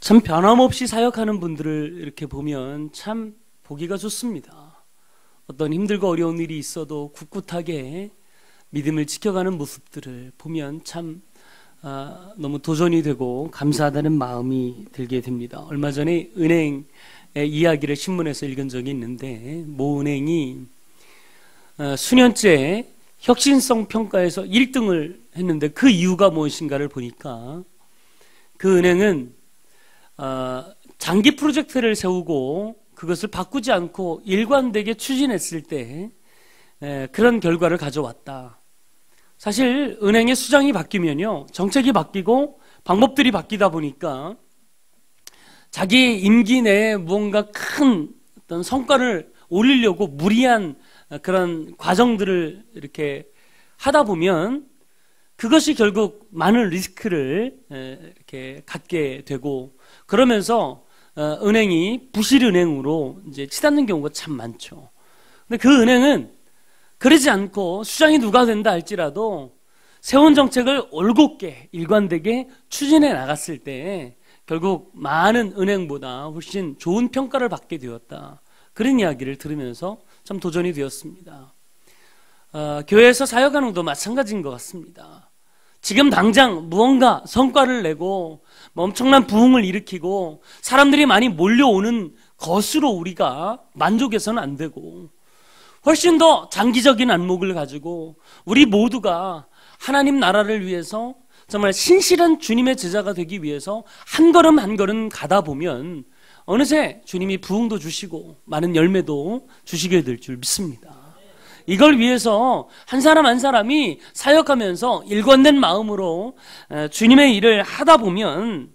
참 변함없이 사역하는 분들을 이렇게 보면 참 보기가 좋습니다. 어떤 힘들고 어려운 일이 있어도 굳굳하게 믿음을 지켜가는 모습들을 보면 참 너무 도전이 되고 감사하다는 마음이 들게 됩니다. 얼마 전에 은행의 이야기를 신문에서 읽은 적이 있는데, 모 은행이 수년째 혁신성 평가에서 1등을 했는데 그 이유가 무엇인가를 보니까, 그 은행은 장기 프로젝트를 세우고 그것을 바꾸지 않고 일관되게 추진했을 때 그런 결과를 가져왔다. 사실 은행의 수장이 바뀌면요, 정책이 바뀌고 방법들이 바뀌다 보니까 자기 임기 내에 무언가 큰 어떤 성과를 올리려고 무리한 그런 과정들을 이렇게 하다 보면 그것이 결국 많은 리스크를 이렇게 갖게 되고, 그러면서 은행이 부실은행으로 이제 치닫는 경우가 참 많죠. 근데 그 은행은 그러지 않고 수장이 누가 된다 할지라도 세운 정책을 올곧게 일관되게 추진해 나갔을 때 결국 많은 은행보다 훨씬 좋은 평가를 받게 되었다. 그런 이야기를 들으면서 참 도전이 되었습니다. 교회에서 사역하는 것도 마찬가지인 것 같습니다. 지금 당장 무언가 성과를 내고 엄청난 부흥을 일으키고 사람들이 많이 몰려오는 것으로 우리가 만족해서는 안 되고, 훨씬 더 장기적인 안목을 가지고 우리 모두가 하나님 나라를 위해서 정말 신실한 주님의 제자가 되기 위해서 한 걸음 한 걸음 가다 보면 어느새 주님이 부흥도 주시고 많은 열매도 주시게 될 줄 믿습니다. 이걸 위해서 한 사람 한 사람이 사역하면서 일관된 마음으로 주님의 일을 하다 보면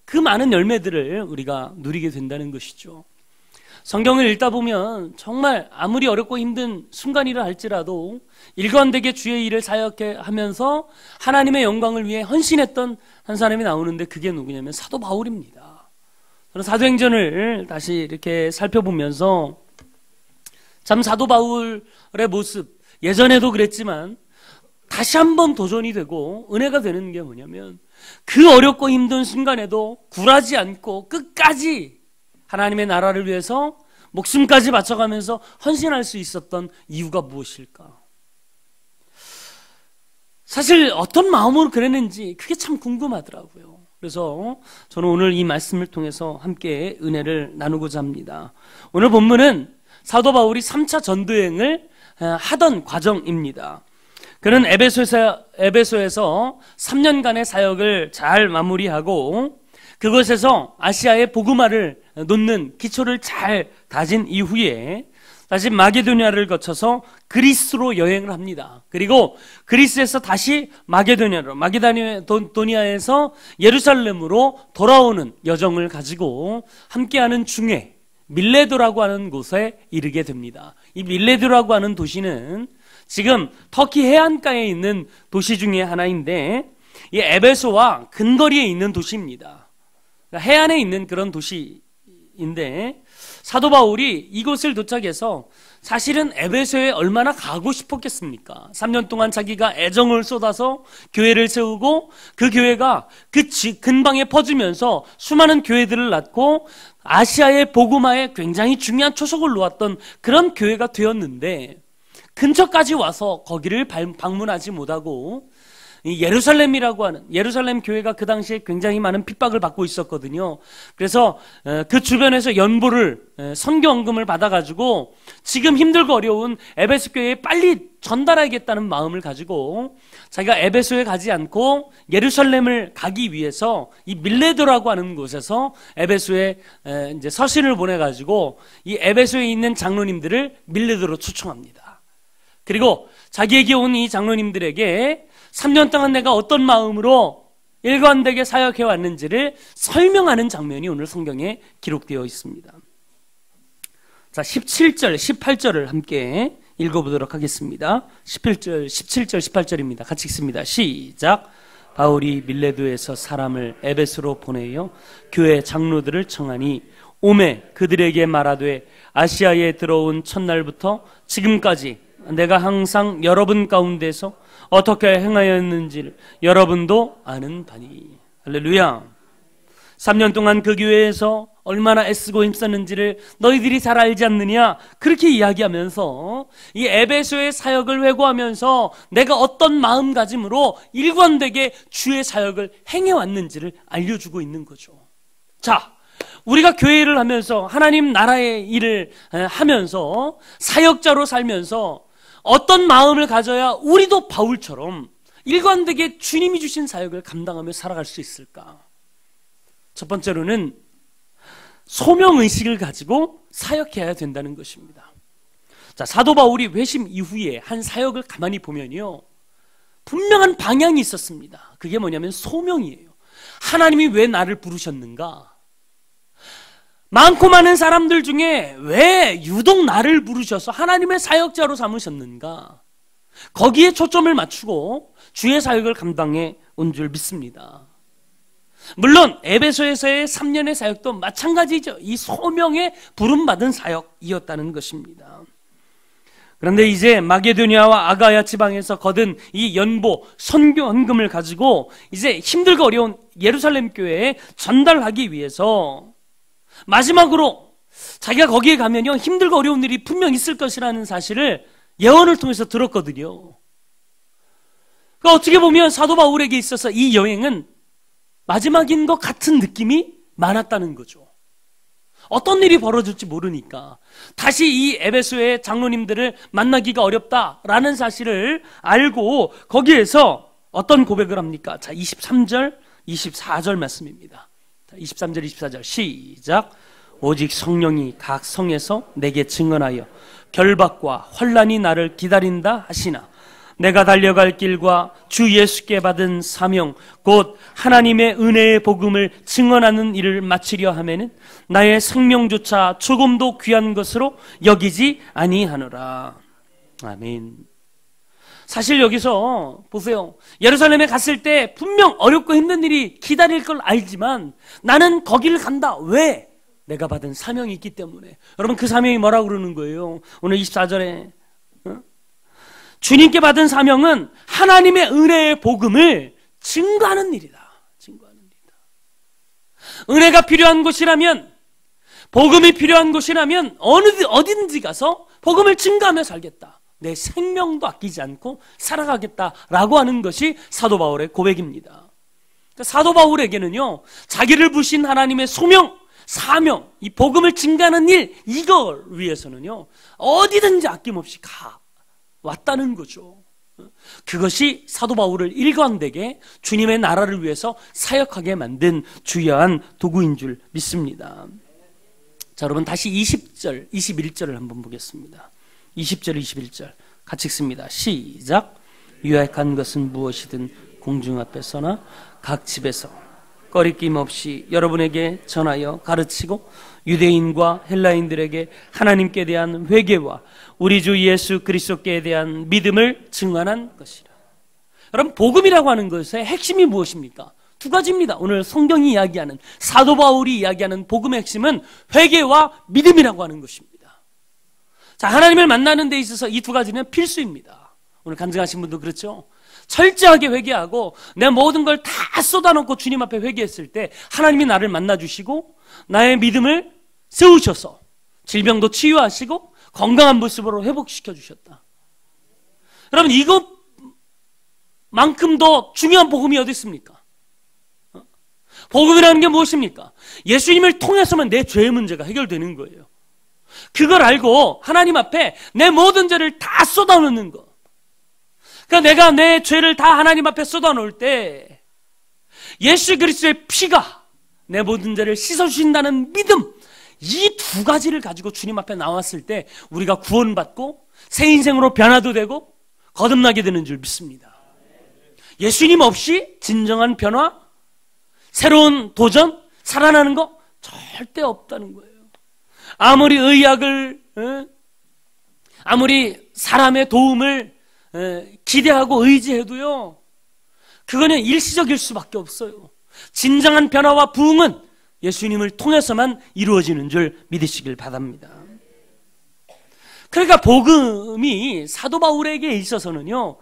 그 많은 열매들을 우리가 누리게 된다는 것이죠. 성경을 읽다 보면 정말 아무리 어렵고 힘든 순간이라 할지라도 일관되게 주의 일을 사역해 하면서 하나님의 영광을 위해 헌신했던 한 사람이 나오는데, 그게 누구냐면 사도 바울입니다. 저는 사도행전을 다시 이렇게 살펴보면서 참 사도 바울의 모습, 예전에도 그랬지만 다시 한번 도전이 되고 은혜가 되는 게 뭐냐면, 그 어렵고 힘든 순간에도 굴하지 않고 끝까지 하나님의 나라를 위해서 목숨까지 바쳐가면서 헌신할 수 있었던 이유가 무엇일까? 사실 어떤 마음으로 그랬는지 그게 참 궁금하더라고요. 그래서 저는 오늘 이 말씀을 통해서 함께 은혜를 나누고자 합니다. 오늘 본문은 사도 바울이 3차 전도여행을 하던 과정입니다. 그는 에베소에서 3년간의 사역을 잘 마무리하고 그곳에서 아시아의 복음화를 놓는 기초를 잘 다진 이후에 다시 마게도니아를 거쳐서 그리스로 여행을 합니다. 그리고 그리스에서 다시 마게도니아에서 예루살렘으로 돌아오는 여정을 가지고 함께하는 중에 밀레도라고 하는 곳에 이르게 됩니다. 이 밀레도라고 하는 도시는 지금 터키 해안가에 있는 도시 중에 하나인데, 이 에베소와 근거리에 있는 도시입니다. 해안에 있는 그런 도시인데, 사도 바울이 이곳을 도착해서 사실은 에베소에 얼마나 가고 싶었겠습니까? 3년 동안 자기가 애정을 쏟아서 교회를 세우고 그 교회가 그 근방에 퍼지면서 수많은 교회들을 낳고 아시아의 복음화에 굉장히 중요한 초석을 놓았던 그런 교회가 되었는데, 근처까지 와서 거기를 방문하지 못하고 이 예루살렘이라고 하는 예루살렘 교회가 그 당시에 굉장히 많은 핍박을 받고 있었거든요. 그래서 그 주변에서 연보를 선교헌금을 받아가지고 지금 힘들고 어려운 에베소 교회에 빨리 전달하겠다는 마음을 가지고 자기가 에베소에 가지 않고 예루살렘을 가기 위해서 이 밀레도라고 하는 곳에서 에베소에 이제 서신을 보내가지고 이 에베소에 있는 장로님들을 밀레도로 초청합니다. 그리고 자기에게 온 이 장로님들에게 3년 동안 내가 어떤 마음으로 일관되게 사역해 왔는지를 설명하는 장면이 오늘 성경에 기록되어 있습니다. 자, 17절, 18절을 함께 읽어보도록 하겠습니다. 17절, 18절입니다. 같이 읽습니다. 시작. 바울이 밀레도에서 사람을 에베소로 보내어 교회 장로들을 청하니 오매 그들에게 말하되 아시아에 들어온 첫날부터 지금까지 내가 항상 여러분 가운데서 어떻게 행하였는지를 여러분도 아는 바니. 할렐루야. 3년 동안 그 교회에서 얼마나 애쓰고 힘썼는지를 너희들이 잘 알지 않느냐, 그렇게 이야기하면서 이 에베소의 사역을 회고하면서 내가 어떤 마음가짐으로 일관되게 주의 사역을 행해왔는지를 알려주고 있는 거죠. 자, 우리가 교회를 하면서 하나님 나라의 일을 하면서 사역자로 살면서 어떤 마음을 가져야 우리도 바울처럼 일관되게 주님이 주신 사역을 감당하며 살아갈 수 있을까? 첫 번째로는 소명의식을 가지고 사역해야 된다는 것입니다. 자, 사도 바울이 회심 이후에 한 사역을 가만히 보면요, 분명한 방향이 있었습니다. 그게 뭐냐면 소명이에요. 하나님이 왜 나를 부르셨는가? 많고 많은 사람들 중에 왜 유독 나를 부르셔서 하나님의 사역자로 삼으셨는가? 거기에 초점을 맞추고 주의 사역을 감당해 온 줄 믿습니다. 물론 에베소에서의 3년의 사역도 마찬가지죠. 이 소명에 부름받은 사역이었다는 것입니다. 그런데 이제 마게도니아와 아가야 지방에서 거둔 이 연보, 선교 헌금을 가지고 이제 힘들고 어려운 예루살렘 교회에 전달하기 위해서 마지막으로 자기가 거기에 가면요, 힘들고 어려운 일이 분명 있을 것이라는 사실을 예언을 통해서 들었거든요. 그러니까 어떻게 보면 사도 바울에게 있어서 이 여행은 마지막인 것 같은 느낌이 많았다는 거죠. 어떤 일이 벌어질지 모르니까 다시 이 에베소의 장로님들을 만나기가 어렵다라는 사실을 알고 거기에서 어떤 고백을 합니까? 자, 23절, 24절 말씀입니다. 23절, 24절 시작. 오직 성령이 각 성에서 내게 증언하여 결박과 환난이 나를 기다린다 하시나 내가 달려갈 길과 주 예수께 받은 사명 곧 하나님의 은혜의 복음을 증언하는 일을 마치려 하면은 나의 생명조차 조금도 귀한 것으로 여기지 아니하노라. 아멘. 사실 여기서 보세요. 예루살렘에 갔을 때 분명 어렵고 힘든 일이 기다릴 걸 알지만 나는 거기를 간다. 왜? 내가 받은 사명이 있기 때문에. 여러분, 그 사명이 뭐라고 그러는 거예요? 오늘 24절에 주님께 받은 사명은 하나님의 은혜의 복음을 증거하는 일이다. 증거하는 일이다. 은혜가 필요한 곳이라면, 복음이 필요한 곳이라면 어디든지 가서 복음을 증거하며 살겠다. 내 생명도 아끼지 않고 살아가겠다라고 하는 것이 사도 바울의 고백입니다. 그러니까 사도 바울에게는요, 자기를 부신 하나님의 소명, 사명, 이 복음을 증거하는 일, 이걸 위해서는요, 어디든지 아낌없이 왔다는 거죠. 그것이 사도 바울을 일관되게 주님의 나라를 위해서 사역하게 만든 주요한 도구인 줄 믿습니다. 자, 여러분 다시 20절, 21절을 한번 보겠습니다. 20절, 21절 같이 읽습니다. 시작. 유익한 것은 무엇이든 공중 앞에서나 각 집에서 꺼리낌 없이 여러분에게 전하여 가르치고 유대인과 헬라인들에게 하나님께 대한 회개와 우리 주 예수 그리스도께 대한 믿음을 증언한 것이라. 여러분, 복음이라고 하는 것의 핵심이 무엇입니까? 두 가지입니다. 오늘 성경이 이야기하는, 사도 바울이 이야기하는 복음의 핵심은 회개와 믿음이라고 하는 것입니다. 자, 하나님을 만나는 데 있어서 이 두 가지는 필수입니다. 오늘 간증하신 분도 그렇죠? 철저하게 회개하고 내 모든 걸 다 쏟아놓고 주님 앞에 회개했을 때 하나님이 나를 만나주시고 나의 믿음을 세우셔서 질병도 치유하시고 건강한 모습으로 회복시켜 주셨다. 여러분, 이것만큼 더 중요한 복음이 어디 있습니까? 복음이라는 게 무엇입니까? 예수님을 통해서만 내 죄의 문제가 해결되는 거예요. 그걸 알고 하나님 앞에 내 모든 죄를 다 쏟아놓는 거. 그러니까 내가 내 죄를 다 하나님 앞에 쏟아놓을 때 예수 그리스도의 피가 내 모든 죄를 씻어주신다는 믿음, 이 두 가지를 가지고 주님 앞에 나왔을 때 우리가 구원받고 새 인생으로 변화도 되고 거듭나게 되는 줄 믿습니다. 예수님 없이 진정한 변화, 새로운 도전, 살아나는 거 절대 없다는 거예요. 아무리 의학을, 아무리 사람의 도움을 기대하고 의지해도요, 그거는 일시적일 수밖에 없어요. 진정한 변화와 부흥은 예수님을 통해서만 이루어지는 줄 믿으시길 바랍니다. 그러니까 복음이 사도 바울에게 있어서는요,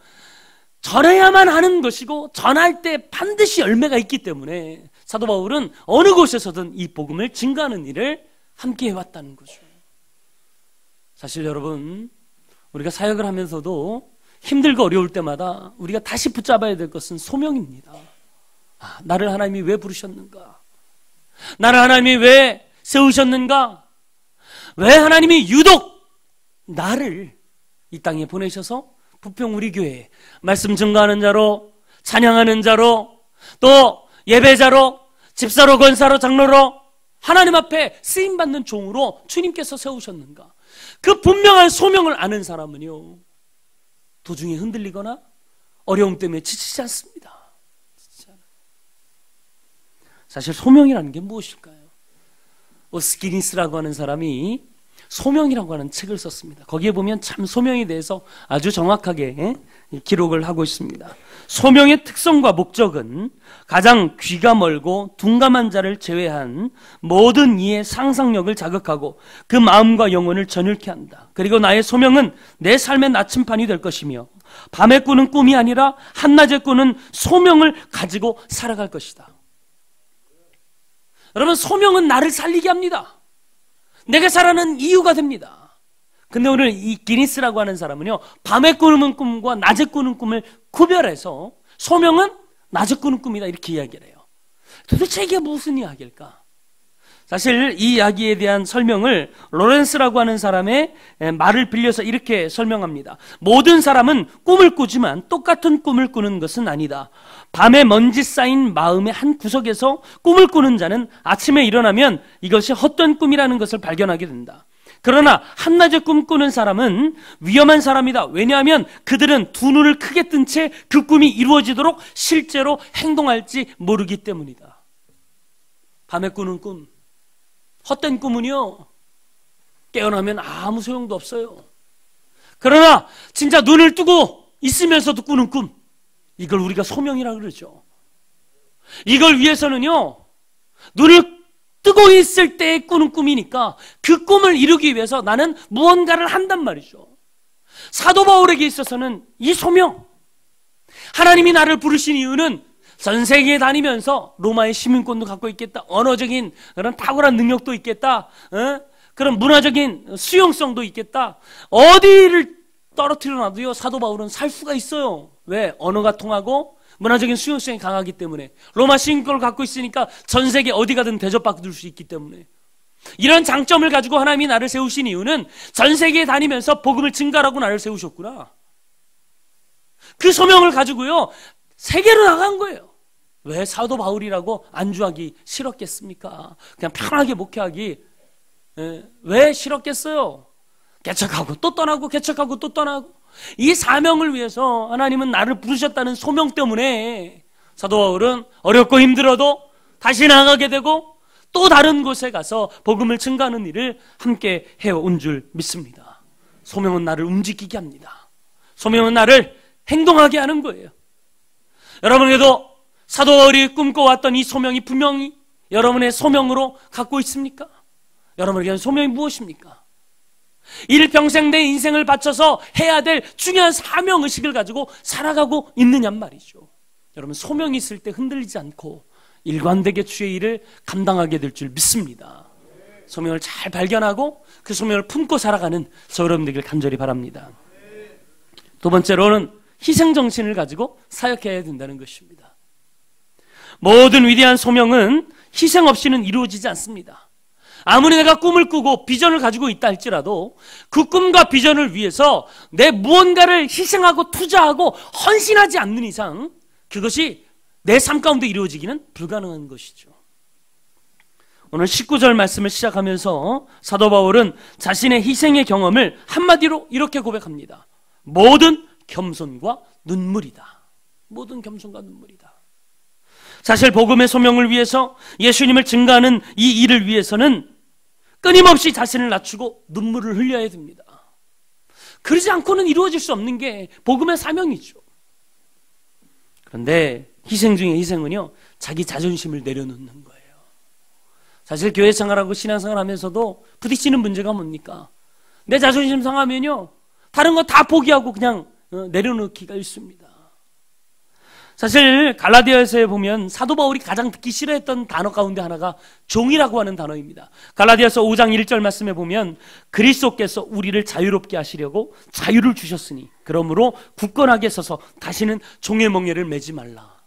전해야만 하는 것이고 전할 때 반드시 열매가 있기 때문에 사도 바울은 어느 곳에서든 이 복음을 증거하는 일을 함께 해왔다는 거죠. 사실 여러분, 우리가 사역을 하면서도 힘들고 어려울 때마다 우리가 다시 붙잡아야 될 것은 소명입니다. 나를 하나님이 왜 부르셨는가? 나를 하나님이 왜 세우셨는가? 왜 하나님이 유독 나를 이 땅에 보내셔서 부평 우리 교회에 말씀 증거하는 자로, 찬양하는 자로, 또 예배자로, 집사로, 권사로, 장로로 하나님 앞에 쓰임받는 종으로 주님께서 세우셨는가? 그 분명한 소명을 아는 사람은요, 도중에 흔들리거나 어려움 때문에 지치지 않습니다. 사실 소명이라는 게 무엇일까요? 오스키니스라고 하는 사람이 소명이라고 하는 책을 썼습니다. 거기에 보면 참 소명에 대해서 아주 정확하게 기록을 하고 있습니다. 소명의 특성과 목적은 가장 귀가 멀고 둔감한 자를 제외한 모든 이의 상상력을 자극하고 그 마음과 영혼을 전율케 한다. 그리고 나의 소명은 내 삶의 나침판이 될 것이며 밤에 꾸는 꿈이 아니라 한낮에 꾸는 소명을 가지고 살아갈 것이다. 여러분, 소명은 나를 살리게 합니다. 내가 살아가는 이유가 됩니다. 근데 오늘 이 기니스라고 하는 사람은요, 밤에 꾸는 꿈과 낮에 꾸는 꿈을 구별해서 소명은 낮에 꾸는 꿈이다 이렇게 이야기를 해요. 도대체 이게 무슨 이야기일까? 사실 이 이야기에 대한 설명을 로렌스라고 하는 사람의 말을 빌려서 이렇게 설명합니다. 모든 사람은 꿈을 꾸지만 똑같은 꿈을 꾸는 것은 아니다. 밤에 먼지 쌓인 마음의 한 구석에서 꿈을 꾸는 자는 아침에 일어나면 이것이 헛된 꿈이라는 것을 발견하게 된다. 그러나 한낮에 꿈꾸는 사람은 위험한 사람이다. 왜냐하면 그들은 두 눈을 크게 뜬 채 그 꿈이 이루어지도록 실제로 행동할지 모르기 때문이다. 밤에 꾸는 꿈, 헛된 꿈은요, 깨어나면 아무 소용도 없어요. 그러나 진짜 눈을 뜨고 있으면서도 꾸는 꿈, 이걸 우리가 소명이라고 그러죠. 이걸 위해서는요, 눈을 뜨고 있을 때 꾸는 꿈이니까 그 꿈을 이루기 위해서 나는 무언가를 한단 말이죠. 사도 바울에게 있어서는 이 소명, 하나님이 나를 부르신 이유는 전 세계에 다니면서 로마의 시민권도 갖고 있겠다, 언어적인 그런 탁월한 능력도 있겠다, 그런 문화적인 수용성도 있겠다. 어디를 떨어뜨려 놔도요, 사도 바울은 살 수가 있어요. 왜? 언어가 통하고 문화적인 수용성이 강하기 때문에. 로마 시민권을 갖고 있으니까 전 세계 어디 가든 대접받을 수 있기 때문에. 이런 장점을 가지고 하나님이 나를 세우신 이유는 전 세계에 다니면서 복음을 증가하라고 나를 세우셨구나. 그 소명을 가지고요, 세계로 나간 거예요. 왜? 사도 바울이라고 안주하기 싫었겠습니까? 그냥 편하게 목회하기 왜 싫었겠어요? 개척하고 또 떠나고 개척하고 또 떠나고. 이 사명을 위해서 하나님은 나를 부르셨다는 소명 때문에 사도 바울은 어렵고 힘들어도 다시 나가게 되고 또 다른 곳에 가서 복음을 증가하는 일을 함께 해온 줄 믿습니다. 소명은 나를 움직이게 합니다. 소명은 나를 행동하게 하는 거예요. 여러분에게도 사도 바울이 꿈꿔왔던 이 소명이 분명히 여러분의 소명으로 갖고 있습니까? 여러분에게는 소명이 무엇입니까? 일평생 내 인생을 바쳐서 해야 될 중요한 사명의식을 가지고 살아가고 있느냔 말이죠. 여러분, 소명이 있을 때 흔들리지 않고 일관되게 주의 일을 감당하게 될 줄 믿습니다. 소명을 잘 발견하고 그 소명을 품고 살아가는 저 여러분들에게 간절히 바랍니다. 두 번째로는 희생정신을 가지고 사역해야 된다는 것입니다. 모든 위대한 소명은 희생 없이는 이루어지지 않습니다. 아무리 내가 꿈을 꾸고 비전을 가지고 있다 할지라도 그 꿈과 비전을 위해서 내 무언가를 희생하고 투자하고 헌신하지 않는 이상 그것이 내 삶 가운데 이루어지기는 불가능한 것이죠. 오늘 19절 말씀을 시작하면서 사도 바울은 자신의 희생의 경험을 한마디로 이렇게 고백합니다. 모든 겸손과 눈물이다. 모든 겸손과 눈물이다. 사실 복음의 소명을 위해서 예수님을 증거하는 이 일을 위해서는 끊임없이 자신을 낮추고 눈물을 흘려야 됩니다. 그러지 않고는 이루어질 수 없는 게 복음의 사명이죠. 그런데 희생 중에 희생은요, 자기 자존심을 내려놓는 거예요. 사실 교회 생활하고 신앙생활 하면서도 부딪히는 문제가 뭡니까? 내 자존심 상하면요, 다른 거 다 포기하고 그냥 내려놓기가 있습니다. 사실 갈라디아서에 보면 사도 바울이 가장 듣기 싫어했던 단어 가운데 하나가 종이라고 하는 단어입니다. 갈라디아서 5장 1절 말씀에 보면 그리스도께서 우리를 자유롭게 하시려고 자유를 주셨으니 그러므로 굳건하게 서서 다시는 종의 멍에를 매지 말라.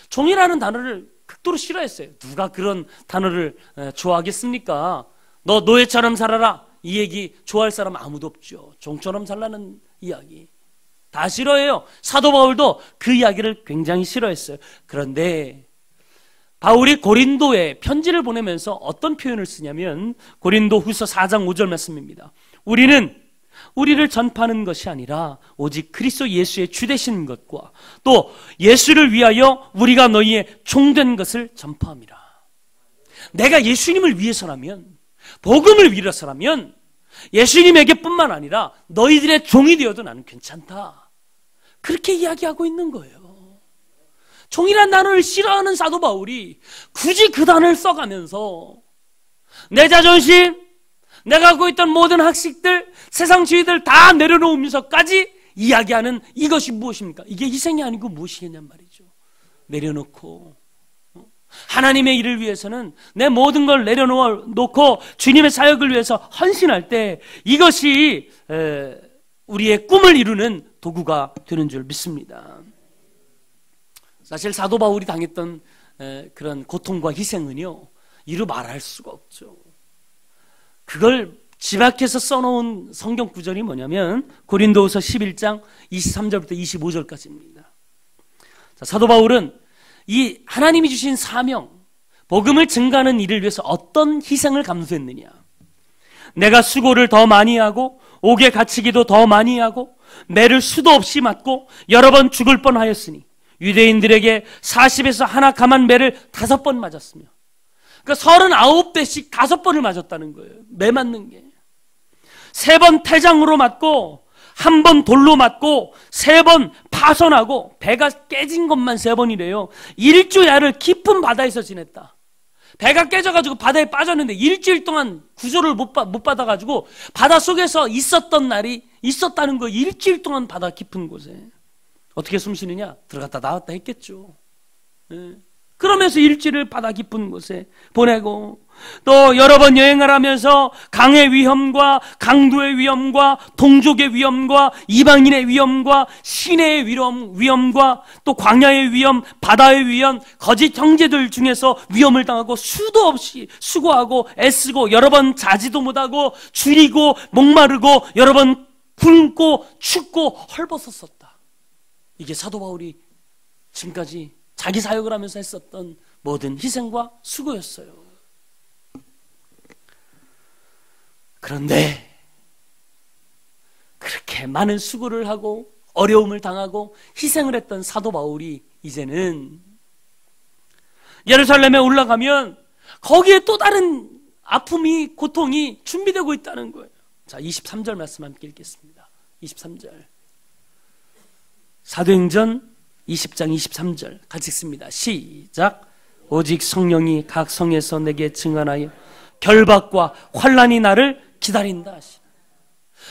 종이라는 단어를 극도로 싫어했어요. 누가 그런 단어를 좋아하겠습니까? 너 노예처럼 살아라. 이 얘기 좋아할 사람 아무도 없죠. 종처럼 살라는 이야기 다 싫어해요. 사도 바울도 그 이야기를 굉장히 싫어했어요. 그런데 바울이 고린도에 편지를 보내면서 어떤 표현을 쓰냐면 고린도 후서 4장 5절 말씀입니다. 우리는 우리를 전파하는 것이 아니라 오직 그리스도 예수의 주되신 것과 또 예수를 위하여 우리가 너희의 종된 것을 전파함이라. 내가 예수님을 위해서라면, 복음을 위해서라면 예수님에게 뿐만 아니라 너희들의 종이 되어도 나는 괜찮다. 그렇게 이야기하고 있는 거예요. 종이란 단어를 싫어하는 사도 바울이 굳이 그 단어를 써가면서 내 자존심, 내가 갖고 있던 모든 학식들, 세상 지위들 다 내려놓으면서까지 이야기하는 이것이 무엇입니까? 이게 희생이 아니고 무엇이겠냔 말이죠. 내려놓고 하나님의 일을 위해서는 내 모든 걸 내려놓고 주님의 사역을 위해서 헌신할 때 이것이 우리의 꿈을 이루는 도구가 되는 줄 믿습니다. 사실 사도 바울이 당했던 그런 고통과 희생은요, 이루 말할 수가 없죠. 그걸 집약해서 써놓은 성경 구절이 뭐냐면 고린도후서 11장 23절부터 25절까지입니다. 사도 바울은 이 하나님이 주신 사명, 복음을 증가하는 일을 위해서 어떤 희생을 감수했느냐. 내가 수고를 더 많이 하고 옥에 갇히기도 더 많이 하고 매를 수도 없이 맞고 여러 번 죽을 뻔하였으니 유대인들에게 40에서 하나 감한 매를 5번 맞았으며, 그러니까 39대씩 5번을 맞았다는 거예요. 매 맞는 게 3번 태장으로 맞고 1번 돌로 맞고 3번 파손하고 배가 깨진 것만 3번이래요. 일주야를 깊은 바다에서 지냈다. 배가 깨져가지고 바다에 빠졌는데 일주일 동안 구조를 못 받아가지고 바닷속에서 있었던 날이 있었다는 거예요. 일주일 동안 바다 깊은 곳에. 어떻게 숨 쉬느냐? 들어갔다 나왔다 했겠죠. 그러면서 일주일을 바다 깊은 곳에 보내고 또 여러 번 여행을 하면서 강의 위험과 강도의 위험과 동족의 위험과 이방인의 위험과 시내의 위험과 또 광야의 위험, 바다의 위험, 거짓 형제들 중에서 위험을 당하고 수도 없이 수고하고 애쓰고 여러 번 자지도 못하고 줄이고 목마르고 여러 번 굶고 춥고 헐벗었었다. 이게 사도 바울이 지금까지 자기 사역을 하면서 했었던 모든 희생과 수고였어요. 그런데 그렇게 많은 수고를 하고 어려움을 당하고 희생을 했던 사도 바울이 이제는 예루살렘에 올라가면 거기에 또 다른 아픔이, 고통이 준비되고 있다는 거예요. 자, 23절 말씀 함께 읽겠습니다. 23절. 사도행전 20장 23절 같이 읽습니다. 시작. 오직 성령이 각 성에서 내게 증언하여 결박과 환난이 나를 기다린다 하시나.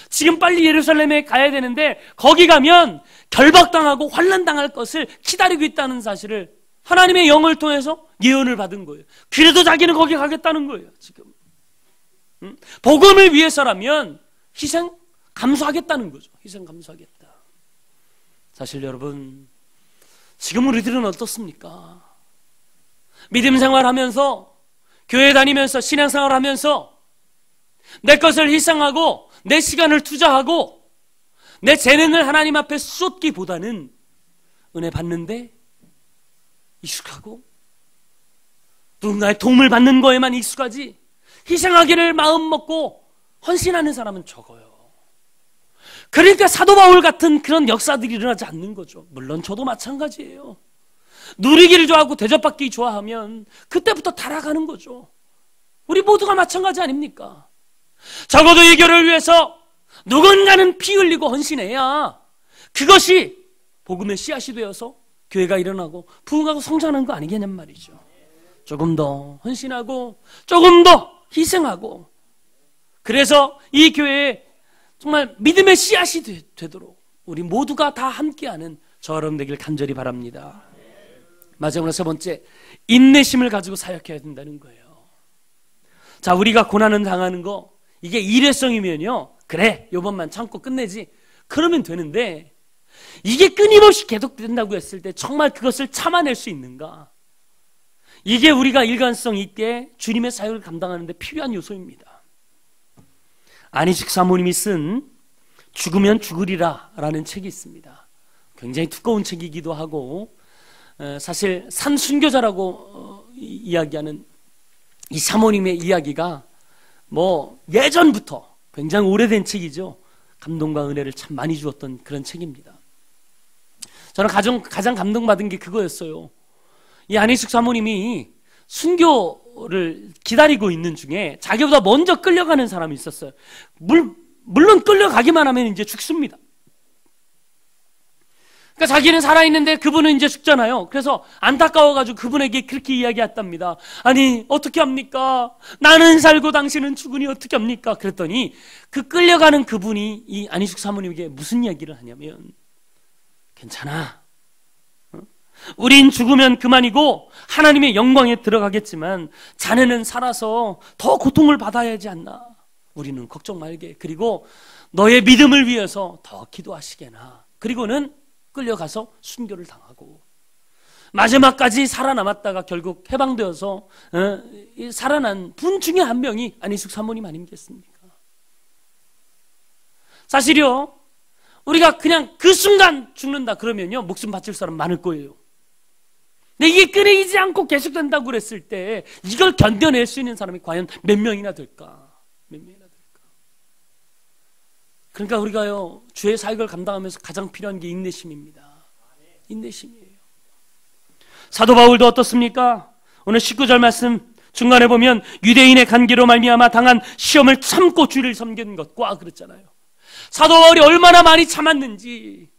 지금 빨리 예루살렘에 가야 되는데 거기 가면 결박당하고 환난당할 것을 기다리고 있다는 사실을 하나님의 영을 통해서 예언을 받은 거예요. 그래도 자기는 거기 가겠다는 거예요. 지금 복음을 위해서라면 희생 감수하겠다는 거죠. 희생 감수하겠다. 사실 여러분, 지금 우리들은 어떻습니까? 믿음 생활하면서, 교회 다니면서, 신앙생활하면서 내 것을 희생하고 내 시간을 투자하고 내 재능을 하나님 앞에 쏟기보다는 은혜 받는데 익숙하고 누군가의 도움을 받는 거에만 익숙하지 희생하기를 마음 먹고 헌신하는 사람은 적어요. 그러니까 사도 바울 같은 그런 역사들이 일어나지 않는 거죠. 물론 저도 마찬가지예요. 누리기를 좋아하고 대접받기 좋아하면 그때부터 타락하는 거죠. 우리 모두가 마찬가지 아닙니까? 적어도 이 교회를 위해서 누군가는 피 흘리고 헌신해야 그것이 복음의 씨앗이 되어서 교회가 일어나고 부흥하고 성장하는 거 아니겠냔 말이죠. 조금 더 헌신하고 조금 더 희생하고, 그래서 이 교회에 정말 믿음의 씨앗이 되도록 우리 모두가 다 함께하는 저 여러분 되길 간절히 바랍니다. 마지막으로 세 번째, 인내심을 가지고 사역해야 된다는 거예요. 자, 우리가 고난을 당하는 거, 이게 일회성이면요, 그래 요번만 참고 끝내지, 그러면 되는데, 이게 끊임없이 계속된다고 했을 때 정말 그것을 참아낼 수 있는가? 이게 우리가 일관성 있게 주님의 사역을 감당하는 데 필요한 요소입니다. 안희숙 사모님이 쓴 죽으면 죽으리라 라는 책이 있습니다. 굉장히 두꺼운 책이기도 하고, 사실 산순교자라고 이야기하는 이 사모님의 이야기가 뭐 예전부터 굉장히 오래된 책이죠. 감동과 은혜를 참 많이 주었던 그런 책입니다. 저는 가장 감동받은 게 그거였어요. 이 안희숙 사모님이 순교를 기다리고 있는 중에 자기보다 먼저 끌려가는 사람이 있었어요. 물론 끌려가기만 하면 이제 죽습니다. 그러니까 자기는 살아있는데 그분은 이제 죽잖아요. 그래서 안타까워가지고 그분에게 그렇게 이야기했답니다. 아니 어떻게 합니까? 나는 살고 당신은 죽으니 어떻게 합니까? 그랬더니 그 끌려가는 그분이 이 안희숙 사모님에게 무슨 이야기를 하냐면, 괜찮아, 우린 죽으면 그만이고 하나님의 영광에 들어가겠지만 자네는 살아서 더 고통을 받아야 하지 않나? 우리는 걱정 말게. 그리고 너의 믿음을 위해서 더 기도하시게나. 그리고는 끌려가서 순교를 당하고 마지막까지 살아남았다가 결국 해방되어서 살아난 분 중에 한 명이 안희숙 사모님 아니겠습니까? 사실요, 우리가 그냥 그 순간 죽는다 그러면요 목숨 바칠 사람 많을 거예요. 근데 이게 끊이지 않고 계속된다고 그랬을 때 이걸 견뎌낼 수 있는 사람이 과연 몇 명이나 될까? 몇 명이나 될까? 그러니까 우리가요 주의 사역을 감당하면서 가장 필요한 게 인내심입니다. 인내심이에요. 사도 바울도 어떻습니까? 오늘 19절 말씀 중간에 보면 유대인의 간계로 말미암아 당한 시험을 참고 주를 섬긴 것과 그랬잖아요. 사도 바울이 얼마나 많이 참았는지,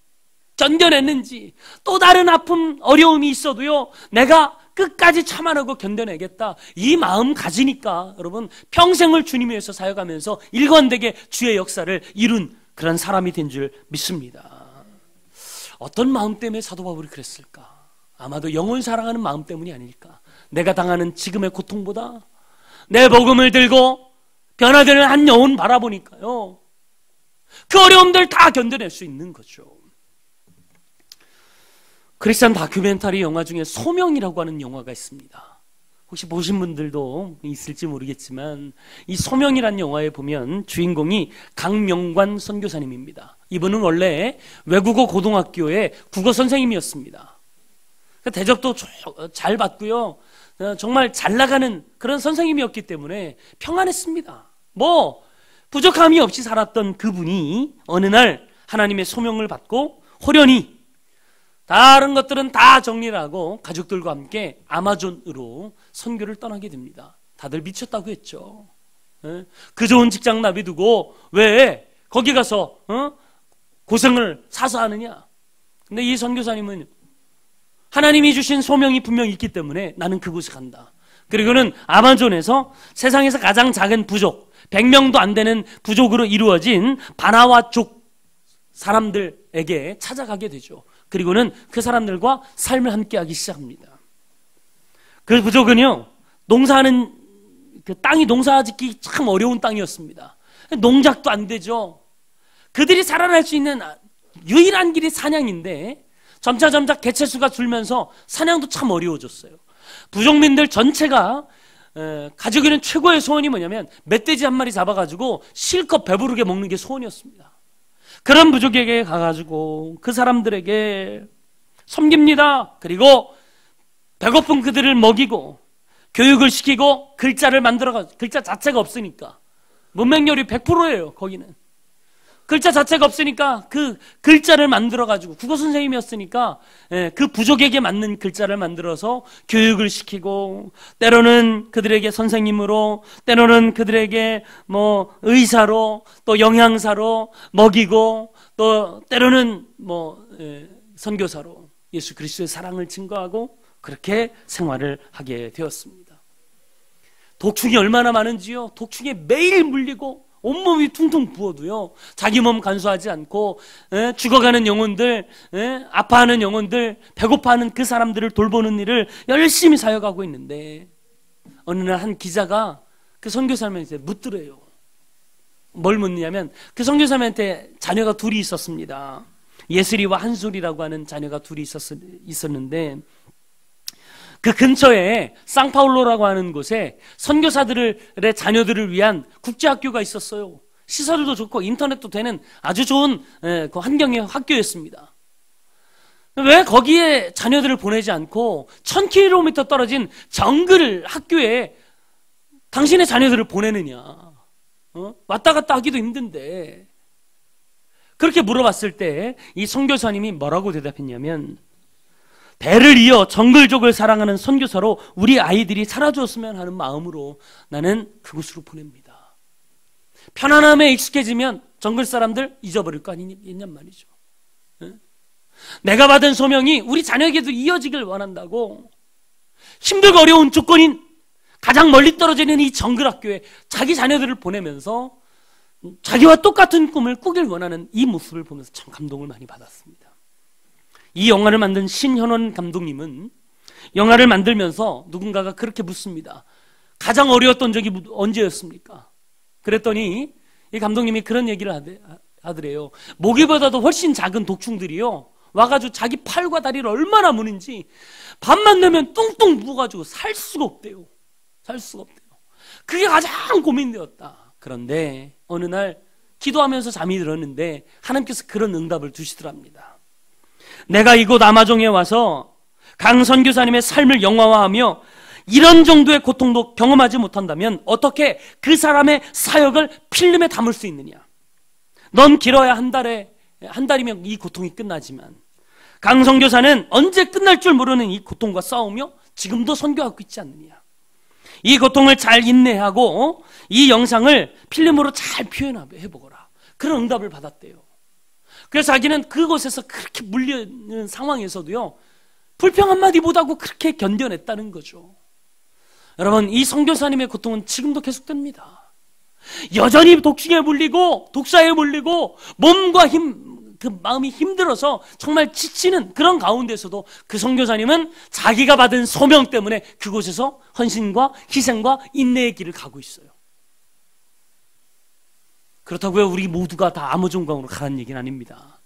견뎌냈는지, 또 다른 아픔 어려움이 있어도요 내가 끝까지 참아내고 견뎌내겠다, 이 마음 가지니까 여러분 평생을 주님 위해서 사역하면서 일관되게 주의 역사를 이룬 그런 사람이 된 줄 믿습니다. 어떤 마음 때문에 사도 바울이 그랬을까? 아마도 영혼을 사랑하는 마음 때문이 아닐까? 내가 당하는 지금의 고통보다 내 복음을 들고 변화되는 한 영혼 바라보니까요 그 어려움들 다 견뎌낼 수 있는 거죠. 크리스찬 다큐멘터리 영화 중에 소명이라고 하는 영화가 있습니다. 혹시 보신 분들도 있을지 모르겠지만 이 소명이라는 영화에 보면 주인공이 강명관 선교사님입니다. 이분은 원래 외국어 고등학교의 국어 선생님이었습니다. 대접도 잘 받고요 정말 잘 나가는 그런 선생님이었기 때문에 평안했습니다. 뭐 부족함이 없이 살았던 그분이 어느 날 하나님의 소명을 받고 호련히 다른 것들은 다 정리를 하고 가족들과 함께 아마존으로 선교를 떠나게 됩니다. 다들 미쳤다고 했죠. 그 좋은 직장 놔두고 왜 거기 가서 고생을 사서 하느냐. 근데 이 선교사님은 하나님이 주신 소명이 분명히 있기 때문에 나는 그곳에 간다. 그리고는 아마존에서 세상에서 가장 작은 부족, 100명도 안 되는 부족으로 이루어진 바나와족 사람들에게 찾아가게 되죠. 그리고는 그 사람들과 삶을 함께하기 시작합니다. 그 부족은요 농사하는 그 땅이 농사짓기 참 어려운 땅이었습니다. 농작도 안 되죠. 그들이 살아날 수 있는 유일한 길이 사냥인데 점차 개체수가 줄면서 사냥도 참 어려워졌어요. 부족민들 전체가 가지고 있는 최고의 소원이 뭐냐면 멧돼지 한 마리 잡아가지고 실컷 배부르게 먹는 게 소원이었습니다. 그런 부족에게 가가지고 그 사람들에게 섬깁니다. 그리고 배고픈 그들을 먹이고 교육을 시키고 글자를 만들어가지고, 글자 자체가 없으니까 문맹률이 100%예요 거기는. 글자 자체가 없으니까 그 글자를 만들어가지고, 국어 선생님이었으니까 그 부족에게 맞는 글자를 만들어서 교육을 시키고, 때로는 그들에게 선생님으로, 때로는 그들에게 뭐 의사로, 또 영양사로 먹이고, 또 때로는 뭐 선교사로 예수 그리스도의 사랑을 증거하고 그렇게 생활을 하게 되었습니다. 독충이 얼마나 많은지요. 독충에 매일 물리고 온몸이 퉁퉁 부어도요, 자기 몸 간수하지 않고 죽어가는 영혼들, 아파하는 영혼들, 배고파하는 그 사람들을 돌보는 일을 열심히 사역하고 있는데, 어느 날 한 기자가 그 선교사님한테 묻더래요. 뭘 묻느냐면, 그 선교사님한테 자녀가 둘이 있었습니다. 예슬이와 한솔이라고 하는 자녀가 둘이 있었는데, 그 근처에 상파울로라고 하는 곳에 선교사들의 자녀들을 위한 국제학교가 있었어요. 시설도 좋고 인터넷도 되는 아주 좋은 그 환경의 학교였습니다. 왜 거기에 자녀들을 보내지 않고 1000km 떨어진 정글 학교에 당신의 자녀들을 보내느냐? 왔다 갔다 하기도 힘든데. 그렇게 물어봤을 때 이 선교사님이 뭐라고 대답했냐면, 배를 이어 정글족을 사랑하는 선교사로 우리 아이들이 살아주었으면 하는 마음으로 나는 그곳으로 보냅니다. 편안함에 익숙해지면 정글 사람들 잊어버릴 거 아니냔 말이죠. 내가 받은 소명이 우리 자녀에게도 이어지길 원한다고 힘들고 어려운 조건인 가장 멀리 떨어지는 이 정글 학교에 자기 자녀들을 보내면서 자기와 똑같은 꿈을 꾸길 원하는 이 모습을 보면서 참 감동을 많이 받았습니다. 이 영화를 만든 신현원 감독님은 영화를 만들면서 누군가가 그렇게 묻습니다. 가장 어려웠던 적이 언제였습니까? 그랬더니 이 감독님이 그런 얘기를 하더래요. 모기보다도 훨씬 작은 독충들이요, 와가지고 자기 팔과 다리를 얼마나 무는지 밤만 되면 뚱뚱 부어가지고 살 수가 없대요. 살 수가 없대요. 그게 가장 고민되었다. 그런데 어느 날 기도하면서 잠이 들었는데 하나님께서 그런 응답을 주시더랍니다. 내가 이곳 아마존에 와서 강 선교사님의 삶을 영화화하며 이런 정도의 고통도 경험하지 못한다면 어떻게 그 사람의 사역을 필름에 담을 수 있느냐? 넌 길어야 한 달이면 이 고통이 끝나지만 강 선교사는 언제 끝날 줄 모르는 이 고통과 싸우며 지금도 선교하고 있지 않느냐? 이 고통을 잘 인내하고 이 영상을 필름으로 잘 표현해보거라. 그런 응답을 받았대요. 그래서 자기는 그곳에서 그렇게 물리는 상황에서도요, 불평 한마디 못하고 그렇게 견뎌냈다는 거죠. 여러분, 이 선교사님의 고통은 지금도 계속됩니다. 여전히 독식에 물리고 독사에 물리고 몸과 그 마음이 힘들어서 정말 지치는 그런 가운데서도 그 선교사님은 자기가 받은 소명 때문에 그곳에서 헌신과 희생과 인내의 길을 가고 있어요. 그렇다고 우리 모두가 다 아마존 강으로 가라는 얘기는 아닙니다.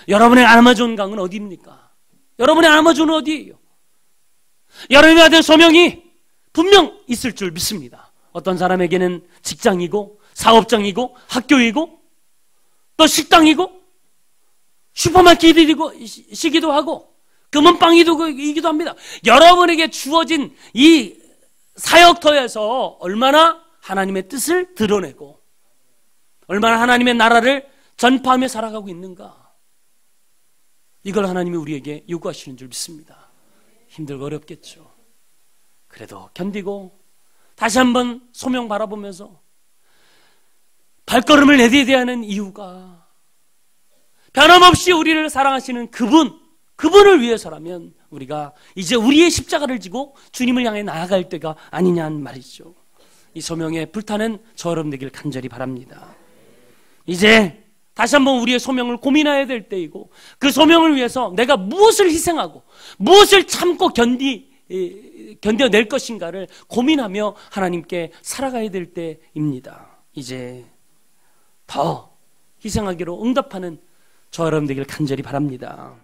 여러분의 아마존 강은 어디입니까? 여러분의 아마존은 어디예요? 여러분이 받은 소명이 분명 있을 줄 믿습니다. 어떤 사람에게는 직장이고 사업장이고 학교이고 또 식당이고 슈퍼마켓이기도 하고 금은방이기도 합니다. 여러분에게 주어진 이 사역터에서 얼마나 하나님의 뜻을 드러내고 얼마나 하나님의 나라를 전파하며 살아가고 있는가, 이걸 하나님이 우리에게 요구하시는 줄 믿습니다. 힘들고 어렵겠죠. 그래도 견디고 다시 한번 소명 바라보면서 발걸음을 내디뎌야 하는 이유가 변함없이 우리를 사랑하시는 그분을 위해서라면 우리가 이제 우리의 십자가를 지고 주님을 향해 나아갈 때가 아니냐는 말이죠. 이 소명에 불타는 저 여러분 되길 간절히 바랍니다. 이제 다시 한번 우리의 소명을 고민해야 될 때이고 그 소명을 위해서 내가 무엇을 희생하고 무엇을 참고 견뎌낼 것인가를 고민하며 하나님께 살아가야 될 때입니다. 이제 더 희생하기로 응답하는 저 여러분 되길 간절히 바랍니다.